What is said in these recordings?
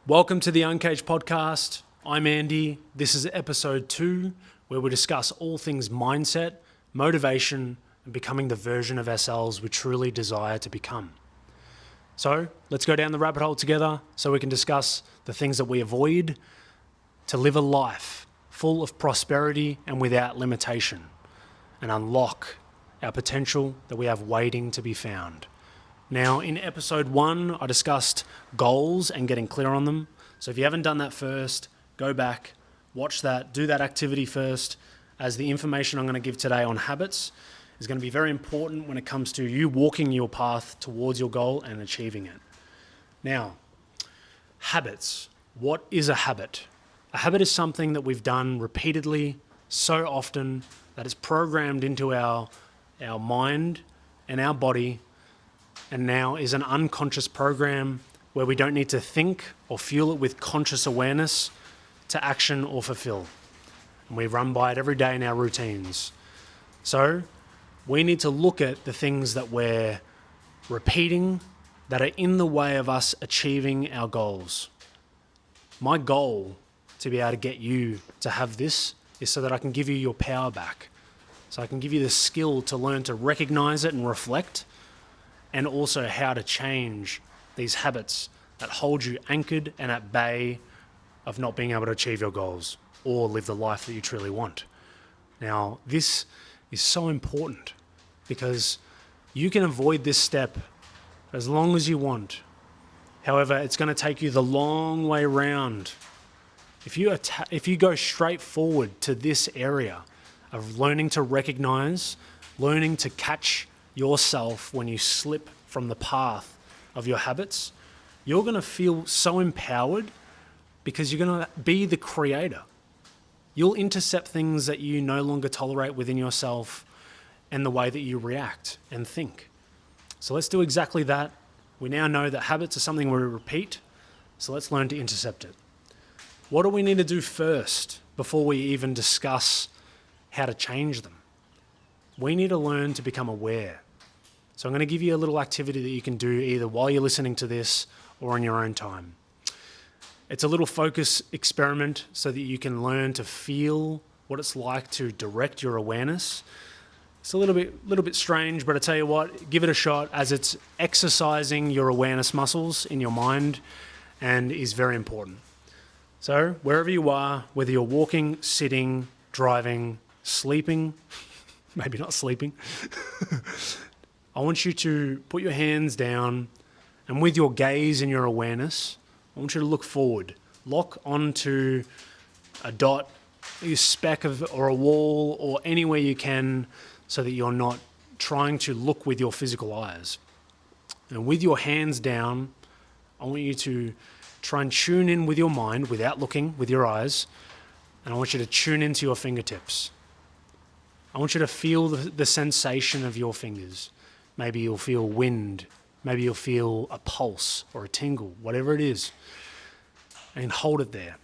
Welcome to the UNCGD Podcast. I'm Andy. This is episode 2, where we discuss all things mindset, motivation, and becoming the version of ourselves we truly desire to become. So let's go down the rabbit hole together so we can discuss the things that we avoid to live a life full of prosperity and without limitation, and unlock our potential that we have waiting to be found. Now, in episode 1, I discussed goals and getting clear on them. So if you haven't done that first, go back, watch that, do that activity first, as the information I'm going to give today on habits is going to be very important when it comes to you walking your path towards your goal and achieving it. Now, habits. What is a habit? A habit is something that we've done repeatedly, so often, that it's programmed into our mind and our body, and now is an unconscious program where we don't need to think or fuel it with conscious awareness to action or fulfill. And we run by it every day in our routines. So we need to look at the things that we're repeating that are in the way of us achieving our goals. My goal to be able to get you to have this is so that I can give you your power back. So I can give you the skill to learn to recognize it and reflect, and also how to change these habits that hold you anchored and at bay of not being able to achieve your goals or live the life that you truly want. Now, this is so important because you can avoid this step as long as you want. However, it's going to take you the long way round. If you go straight forward to this area of learning to recognize, learning to catch yourself when you slip from the path of your habits, you're going to feel so empowered because you're going to be the creator. You'll intercept things that you no longer tolerate within yourself and the way that you react and think. So let's do exactly that. We now know that habits are something we repeat, so let's learn to intercept it. What do we need to do first before we even discuss how to change them? We need to learn to become aware. So I'm going to give you a little activity that you can do either while you're listening to this or on your own time. It's a little focus experiment so that you can learn to feel what it's like to direct your awareness. It's a little bit strange, but I tell you what, give it a shot, as it's exercising your awareness muscles in your mind and is very important. So wherever you are, whether you're walking, sitting, driving, sleeping, maybe not sleeping, I want you to put your hands down, and with your gaze and your awareness, I want you to look forward. Lock onto a dot, a speck or a wall, or anywhere you can, so that you're not trying to look with your physical eyes. And with your hands down, I want you to try and tune in with your mind without looking with your eyes, and I want you to tune into your fingertips. I want you to feel the sensation of your fingers. Maybe you'll feel wind. Maybe you'll feel a pulse or a tingle, whatever it is. And hold it there.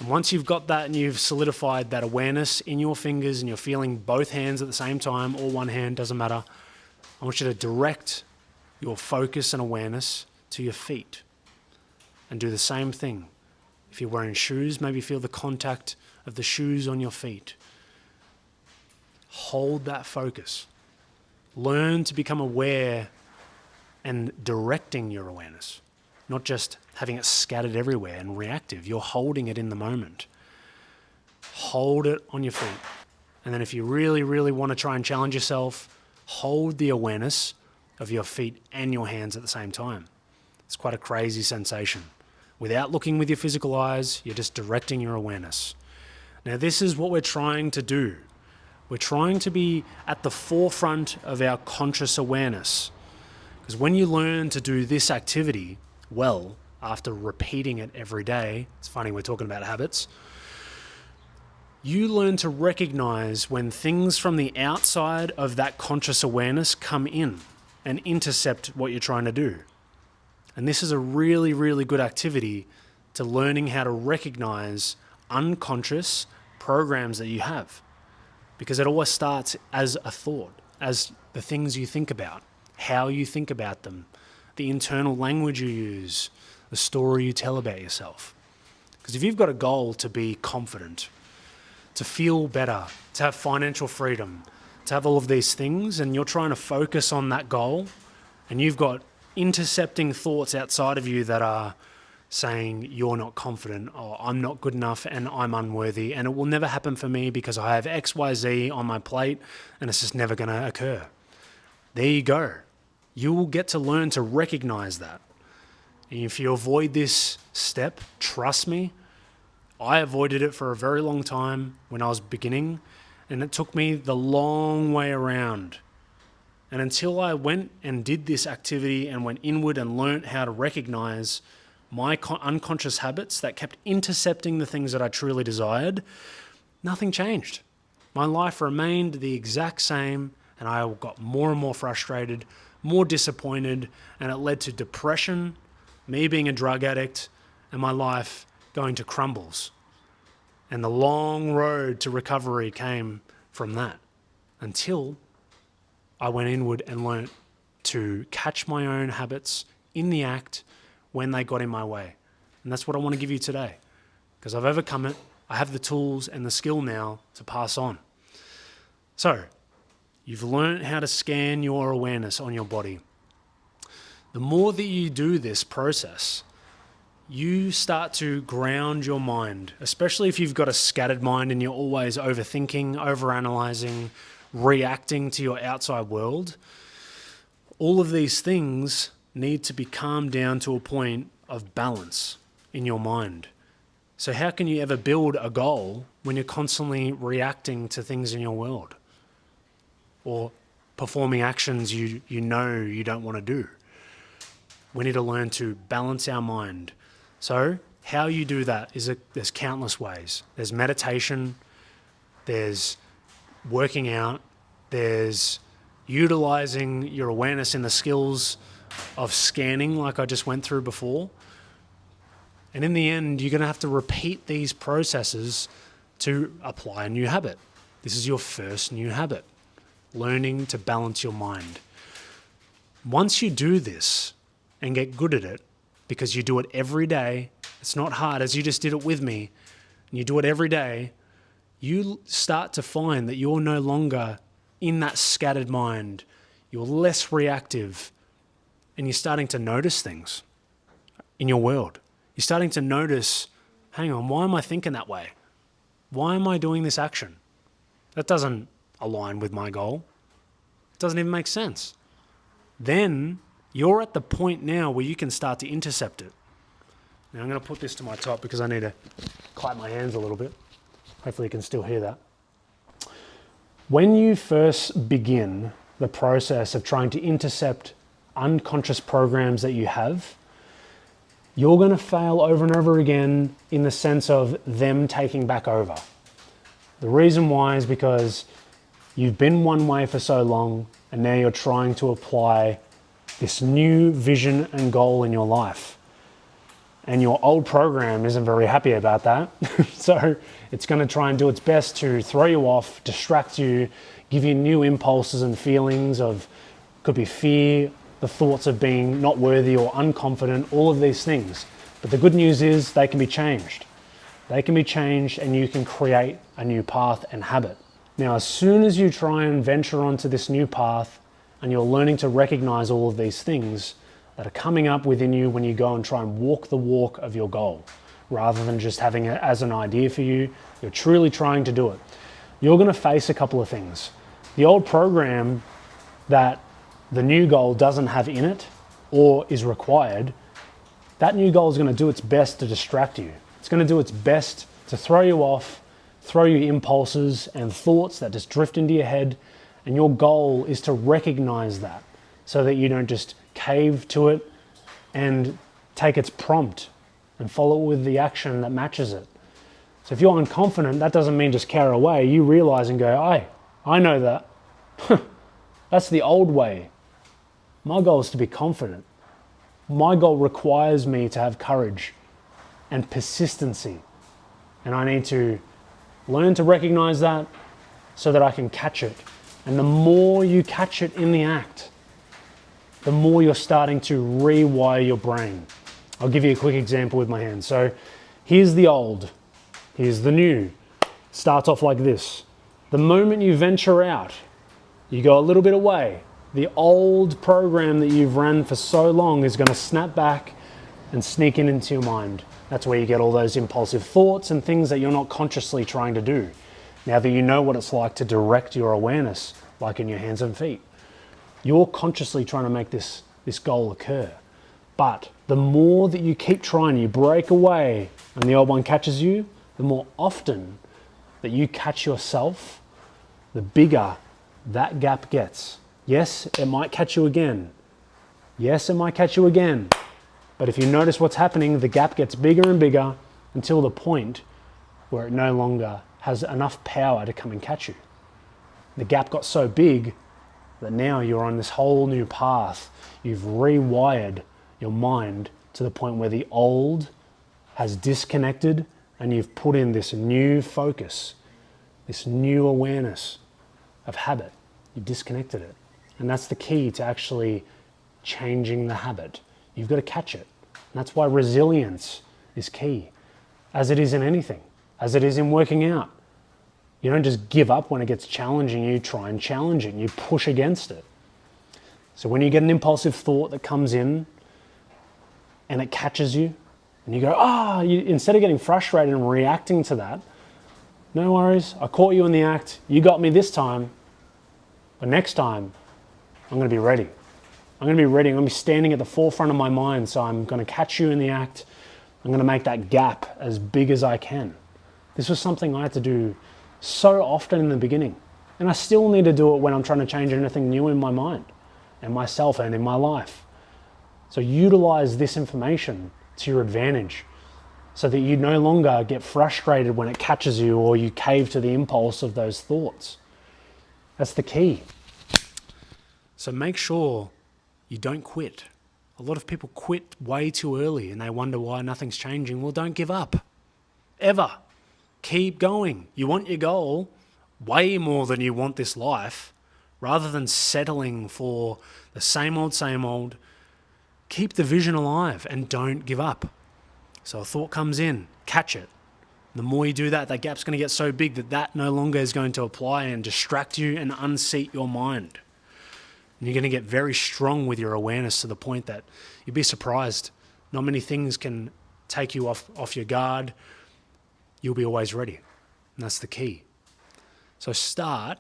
And once you've got that and you've solidified that awareness in your fingers and you're feeling both hands at the same time, or one hand, doesn't matter, I want you to direct your focus and awareness to your feet. And do the same thing. If you're wearing shoes, maybe feel the contact of the shoes on your feet. Hold that focus. Learn to become aware and directing your awareness, not just having it scattered everywhere and reactive. You're holding it in the moment. Hold it on your feet. And then if you really, really want to try and challenge yourself, hold the awareness of your feet and your hands at the same time. It's quite a crazy sensation. Without looking with your physical eyes, you're just directing your awareness. Now, this is what we're trying to do. We're trying to be at the forefront of our conscious awareness. Because when you learn to do this activity well, after repeating it every day, it's funny we're talking about habits, you learn to recognize when things from the outside of that conscious awareness come in and intercept what you're trying to do. And this is a really, really good activity to learning how to recognize unconscious programs that you have. Because it always starts as a thought, as the things you think about, how you think about them, the internal language you use, the story you tell about yourself. Because if you've got a goal to be confident, to feel better, to have financial freedom, to have all of these things, and you're trying to focus on that goal, and you've got intercepting thoughts outside of you that are saying you're not confident, or I'm not good enough and I'm unworthy and it will never happen for me because I have XYZ on my plate and it's just never going to occur. There you go. You will get to learn to recognize that. And if you avoid this step, trust me, I avoided it for a very long time when I was beginning, and it took me the long way around. And until I went and did this activity and went inward and learnt how to recognize my unconscious habits that kept intercepting the things that I truly desired, nothing changed. My life remained the exact same, and I got more and more frustrated, more disappointed, and it led to depression, me being a drug addict, and my life going to crumbles. And the long road to recovery came from that, until I went inward and learnt to catch my own habits in the act when they got in my way. And that's what I want to give you today, because I've overcome it. I have the tools and the skill now to pass on. So, you've learned how to scan your awareness on your body. The more that you do this process, you start to ground your mind, especially if you've got a scattered mind and you're always overthinking, overanalyzing, reacting to your outside world. All of these things need to be calmed down to a point of balance in your mind. So how can you ever build a goal when you're constantly reacting to things in your world or performing actions you know you don't want to do? We need to learn to balance our mind. So how you do that is there's countless ways. There's meditation, there's working out, there's utilizing your awareness in the skills of scanning like I just went through before. And in the end, you're going to have to repeat these processes to apply a new habit. This is your first new habit, learning to balance your mind. Once you do this and get good at it, because you do it every day, it's not hard, as you just did it with me, and you do it every day, you start to find that you're no longer in that scattered mind. You're less reactive, and you're starting to notice things in your world. You're starting to notice, hang on, why am I thinking that way? Why am I doing this action? That doesn't align with my goal. It doesn't even make sense. Then you're at the point now where you can start to intercept it. Now I'm going to put this to my top because I need to clap my hands a little bit. Hopefully you can still hear that. When you first begin the process of trying to intercept unconscious programs that you have, you're going to fail over and over again in the sense of them taking back over. The reason why is because you've been one way for so long, and now you're trying to apply this new vision and goal in your life. And your old program isn't very happy about that. So it's going to try and do its best to throw you off, distract you, give you new impulses and feelings of, could be fear, the thoughts of being not worthy or unconfident, all of these things. But the good news is they can be changed. They can be changed and you can create a new path and habit. Now, as soon as you try and venture onto this new path and you're learning to recognize all of these things that are coming up within you when you go and try and walk the walk of your goal, rather than just having it as an idea for you, you're truly trying to do it. You're going to face a couple of things. The old program that the new goal doesn't have in it or is required, that new goal is going to do its best to distract you. It's going to do its best to throw you off, throw you impulses and thoughts that just drift into your head. And your goal is to recognize that so that you don't just cave to it and take its prompt and follow it with the action that matches it. So if you're unconfident, that doesn't mean just carry away. You realize and go, I know that. That's the old way. My goal is to be confident. My goal requires me to have courage and persistency. And I need to learn to recognize that so that I can catch it. And the more you catch it in the act, the more you're starting to rewire your brain. I'll give you a quick example with my hand. So here's the old, here's the new. Starts off like this. The moment you venture out, you go a little bit away, the old program that you've run for so long is going to snap back and sneak into your mind. That's where you get all those impulsive thoughts and things that you're not consciously trying to do. Now that you know what it's like to direct your awareness, like in your hands and feet, you're consciously trying to make this goal occur. But the more that you keep trying, you break away and the old one catches you, the more often that you catch yourself, the bigger that gap gets. Yes, it might catch you again. Yes, it might catch you again. But if you notice what's happening, the gap gets bigger and bigger until the point where it no longer has enough power to come and catch you. The gap got so big that now you're on this whole new path. You've rewired your mind to the point where the old has disconnected and you've put in this new focus, this new awareness of habit. You disconnected it. And that's the key to actually changing the habit. You've got to catch it. And that's why resilience is key, as it is in anything, as it is in working out. You don't just give up when it gets challenging, you try and challenge it, you push against it. So when you get an impulsive thought that comes in and it catches you, and you go, instead of getting frustrated and reacting to that, no worries, I caught you in the act, you got me this time, but next time, I'm going to be ready. I'm going to be ready. I'm going to be standing at the forefront of my mind. So I'm going to catch you in the act. I'm going to make that gap as big as I can. This was something I had to do so often in the beginning. And I still need to do it when I'm trying to change anything new in my mind and myself and in my life. So utilize this information to your advantage so that you no longer get frustrated when it catches you or you cave to the impulse of those thoughts. That's the key. So make sure you don't quit. A lot of people quit way too early and they wonder why nothing's changing. Well, don't give up. Ever. Keep going. You want your goal way more than you want this life. Rather than settling for the same old, keep the vision alive and don't give up. So a thought comes in, catch it. The more you do that, that gap's going to get so big that no longer is going to apply and distract you and unseat your mind. And you're going to get very strong with your awareness to the point that you'd be surprised. Not many things can take you off your guard. You'll be always ready. And that's the key. So start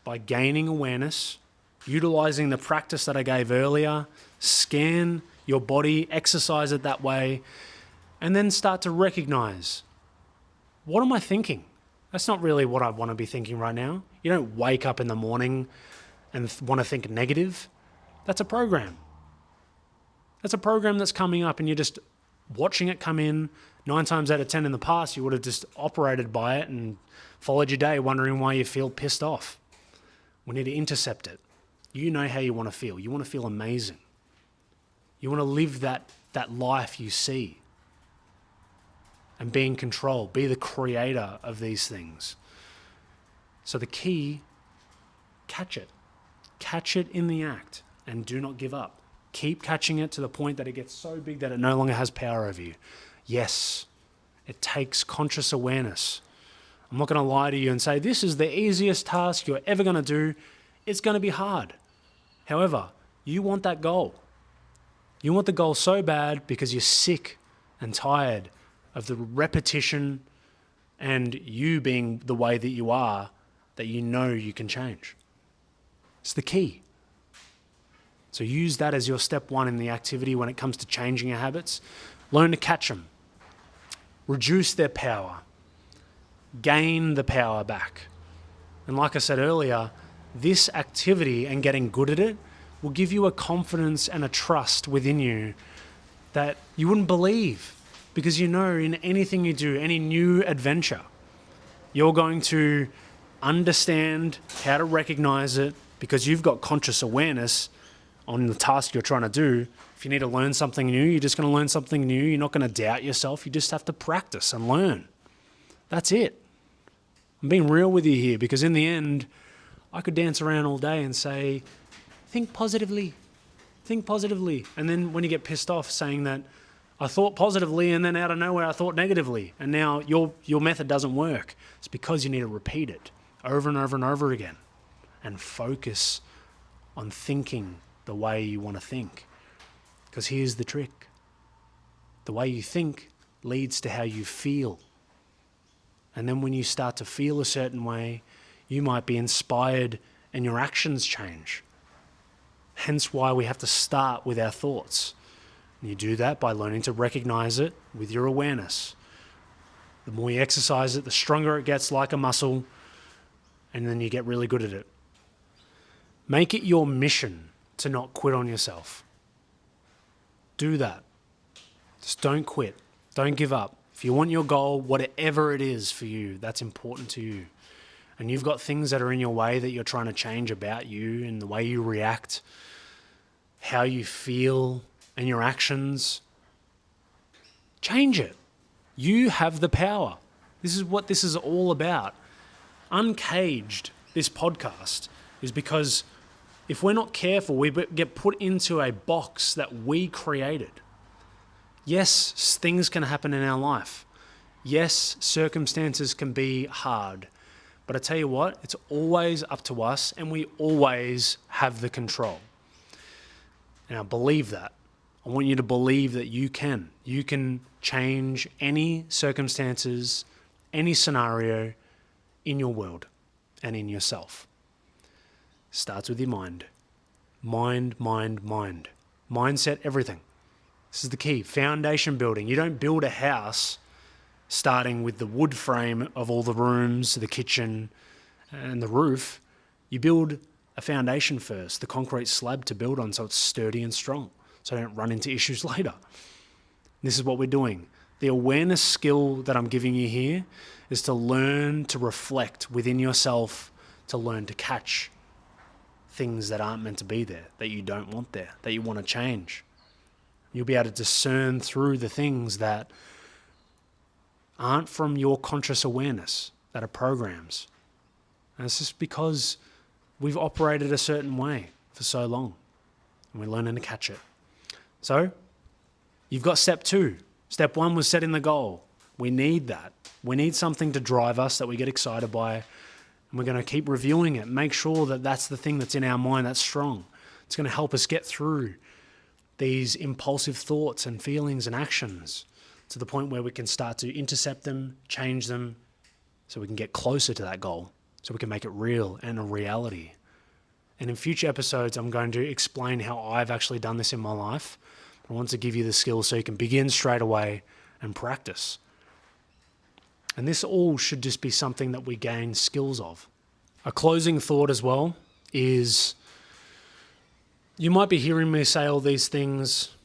by gaining awareness, utilizing the practice that I gave earlier, scan your body, exercise it that way, and then start to recognize, what am I thinking? That's not really what I want to be thinking right now. You don't wake up in the morning and want to think negative. That's a program. That's a program that's coming up and you're just watching it come in. 9 times out of 10 in the past, you would have just operated by it and followed your day wondering why you feel pissed off. We need to intercept it. You know how you want to feel. You want to feel amazing. You want to live that life you see and be in control, be the creator of these things. So the key, catch it. Catch it in the act and do not give up. Keep catching it to the point that it gets so big that it no longer has power over you. Yes, it takes conscious awareness. I'm not going to lie to you and say this is the easiest task you're ever going to do. It's going to be hard. However, you want that goal. You want the goal so bad because you're sick and tired of the repetition and you being the way that you are, that you know you can change. It's the key. So use that as your step one in the activity when it comes to changing your habits. Learn to catch them. Reduce their power. Gain the power back. And like I said earlier, this activity and getting good at it will give you a confidence and a trust within you that you wouldn't believe, because you know in anything you do, any new adventure, you're going to understand how to recognize it because you've got conscious awareness on the task you're trying to do. If you need to learn something new, you're just going to learn something new. You're not going to doubt yourself. You just have to practice and learn. That's it. I'm being real with you here because in the end, I could dance around all day and say, think positively. And then when you get pissed off saying that, I thought positively, and then out of nowhere I thought negatively, and now your method doesn't work. It's because you need to repeat it over and over and over again and focus on thinking the way you want to think. Because here's the trick. The way you think leads to how you feel. And then when you start to feel a certain way, you might be inspired and your actions change. Hence why we have to start with our thoughts. And you do that by learning to recognize it with your awareness. The more you exercise it, the stronger it gets, like a muscle, and then you get really good at it. Make it your mission to not quit on yourself. Do that. Just don't quit. Don't give up. If you want your goal, whatever it is for you, that's important to you. And you've got things that are in your way that you're trying to change about you and the way you react, how you feel, and your actions. Change it. You have the power. This is what this is all about. Uncaged, this podcast, is because if we're not careful, we get put into a box that we created. Yes, things can happen in our life. Yes, circumstances can be hard. But I tell you what, it's always up to us, and we always have the control. And I believe that. I want you to believe that you can. You can change any circumstances, any scenario in your world and in yourself. Starts with your mind. Mind, mind, mind. Mindset, everything. This is the key. Foundation building. You don't build a house starting with the wood frame of all the rooms, the kitchen, and the roof. You build a foundation first, the concrete slab to build on so it's sturdy and strong, so I don't run into issues later. This is what we're doing. The awareness skill that I'm giving you here is to learn to reflect within yourself, to learn to catch things that aren't meant to be there, that you don't want there, that you want to change. You'll be able to discern through the things that aren't from your conscious awareness, that are programs. And it's just because we've operated a certain way for so long and we're learning to catch it. So you've got step 2. Step 1 was setting the goal. We need that. We need something to drive us that we get excited by, and we're going to keep reviewing it. Make sure that that's the thing that's in our mind that's strong. It's going to help us get through these impulsive thoughts and feelings and actions to the point where we can start to intercept them, change them, so we can get closer to that goal, so we can make it real and a reality. And in future episodes, I'm going to explain how I've actually done this in my life. I want to give you the skills so you can begin straight away and practice. And this all should just be something that we gain skills of. A closing thought as well is, you might be hearing me say all these things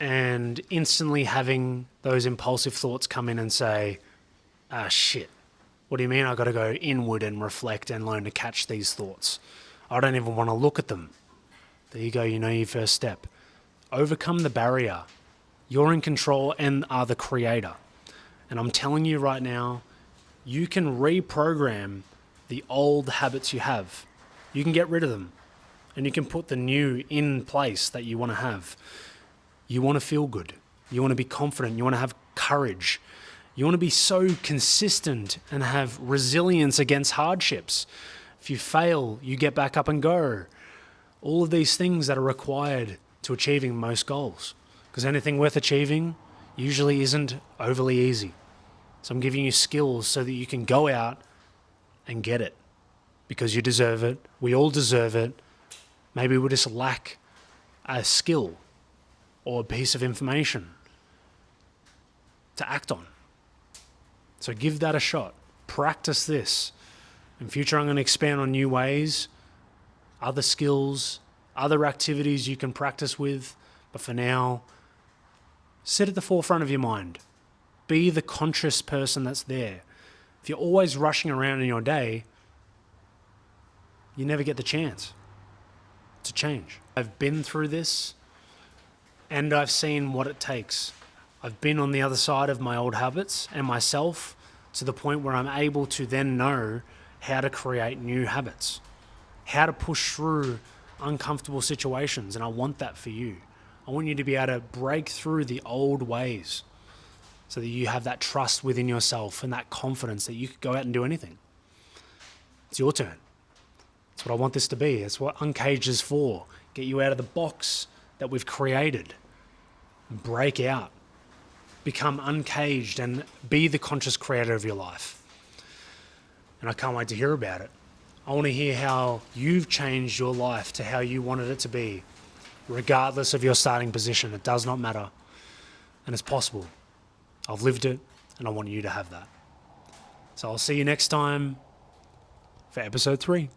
and instantly having those impulsive thoughts come in and say, shit, what do you mean I got to go inward and reflect and learn to catch these thoughts? I don't even want to look at them. There you go, you know your first step. Overcome the barrier. You're in control and are the creator. And I'm telling you right now, you can reprogram the old habits you have. You can get rid of them and you can put the new in place that you want to have. You want to feel good. You want to be confident. You want to have courage. You want to be so consistent and have resilience against hardships. If you fail, you get back up and go. All of these things that are required to achieving most goals. Because anything worth achieving usually isn't overly easy. So I'm giving you skills so that you can go out and get it. Because you deserve it. We all deserve it. Maybe we just lack a skill or a piece of information to act on. So give that a shot. Practice this. In future, I'm going to expand on new ways, other skills, other activities you can practice with. But for now, sit at the forefront of your mind. Be the conscious person that's there. If you're always rushing around in your day, you never get the chance to change. I've been through this and I've seen what it takes. I've been on the other side of my old habits and myself to the point where I'm able to then know how to create new habits, how to push through uncomfortable situations. And I want that for you. I want you to be able to break through the old ways so that you have that trust within yourself and that confidence that you could go out and do anything. It's your turn. That's what I want this to be. It's what Uncaged is for. Get you out of the box that we've created. Break out. Become uncaged and be the conscious creator of your life. And I can't wait to hear about it. I want to hear how you've changed your life to how you wanted it to be, regardless of your starting position. It does not matter. And it's possible. I've lived it, and I want you to have that. So I'll see you next time for episode 3.